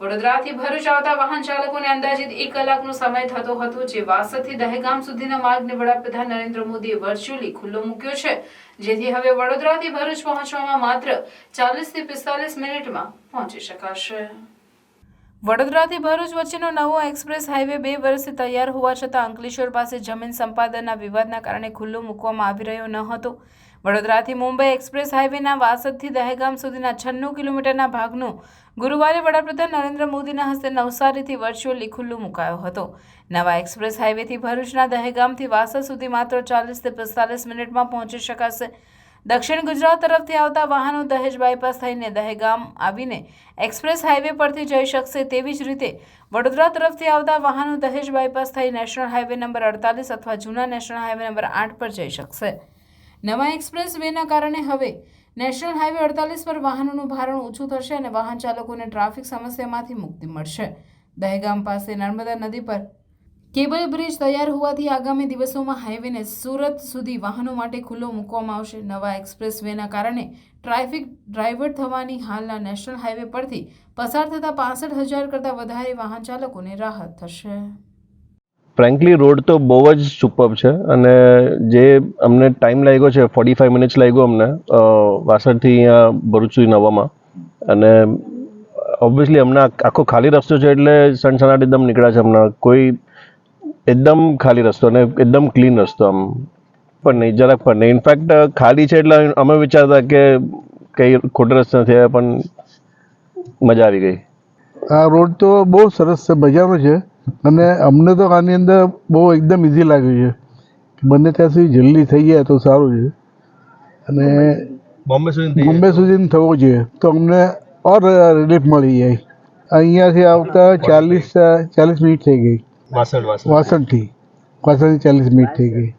વડોદરાથી ભરૂચ આવતા વાહન ચાલકોને અંદાજિત 1 કલાકનો સમય થતો હતો, જે વાસદથી દહેગામ સુધીના માર્ગને વડાપ્રધાન નરેન્દ્ર મોદીએ વર્ચ્યુઅલી ખુલ્લો મૂક્યો છે, જેથી હવે વડોદરાથી ભરૂચ પહોંચવામાં માત્ર 40 થી 45 મિનિટમાં પહોંચી શકાશે। વડોદરાથી ભરૂચ વચ્ચેનો નવો એક્સપ્રેસ હાઈવે 2 વર્ષથી તૈયાર હોવા છતાં અંકલેશ્વર પાસે જમીન સંપાદનના વિવાદના કારણે ખુલ્લો મૂકવામાં આવી રહ્યો ન હતો। વડોદરાથી મુંબઈ એક્સપ્રેસ હાઈવેના વાસદથી દહેગામ સુધીના 96 કિલોમીટરના ભાગનું ગુરુવારે વડાપ્રધાન નરેન્દ્ર મોદીના હસ્તે નવસારીથી વર્ચ્યુઅલી ખુલ્લું મુકાયો હતો। નવા એક્સપ્રેસ હાઈવેથી ભરૂચના દહેગામથી વાસદ સુધી માત્ર 40 થી 45 મિનિટમાં પહોંચી શકાશે। દક્ષિણ ગુજરાત તરફથી આવતા વાહનો દહેજ બાયપાસ થઈને દહેગામ આવીને એક્સપ્રેસ હાઈવે પરથી જઈ શકશે। તેવી જ રીતે વડોદરા તરફથી આવતા વાહનો દહેજ બાયપાસ થઈ નેશનલ હાઈવે નંબર 48 અથવા જૂના નેશનલ હાઈવે નંબર 8 પર જઈ શકશે। નવા એક્સપ્રેસ વેના કારણે હવે નેશનલ હાઈવે 48 પર વાહનોનું ભારણ ઓછું થશે અને વાહન ચાલકોને ટ્રાફિક સમસ્યામાંથી મુક્તિ મળશે। દહેગામ પાસે નર્મદા નદી પર કેબલ બ્રિજ તૈયાર હોવાથી આગામી દિવસોમાં હાઈવેને સુરત સુધી વાહનો માટે ખુલ્લો મૂકવામાં આવશે। નવા એક્સપ્રેસ વેના કારણે ટ્રાફિક ડાયવર્ટ થવાની હાલના નેશનલ હાઈવે પરથી પસાર થતા 65,000 કરતાં વધારે વાહન ચાલકોને રાહત થશે। ફ્રેન્કલી રોડ તો બહુ જ સુપર્બ છે અને જે અમને ટાઈમ લાગ્યો છે 45 મિનિટ્સ લાગ્યો અમને વાસણથી અહીંયા ભરૂચ સુધી નવામાં, અને ઓબ્વિયસલી અમને આખો ખાલી રસ્તો છે એટલે સનસનાટ એકદમ નીકળ્યા છે હમણાં, કોઈ એકદમ ખાલી રસ્તો અને એકદમ ક્લીન રસ્તો આમ પણ નહીં, જરાક પણ નહીં। ઇનફેક્ટ ખાલી છે એટલે અમે વિચારતા કે કંઈ ખોટા રસ્તા થયા, પણ મજા આવી ગઈ। આ રોડ તો બહુ સરસ છે, મજાનો છે અને અમને તો આની અંદર બહુ એકદમ ઇઝી લાગ્યું છે। બને ત્યાં સુધી જલ્દી થઈ જાય તો સારું છે અને બોમ્બે સુધી થવું જોઈએ તો અમને ઓર રિલીફ મળી જાય। અહીંયાથી આવતા 40 મિનિટ થઈ ગઈ વાસણથી 40 મિનિટ થઈ ગઈ।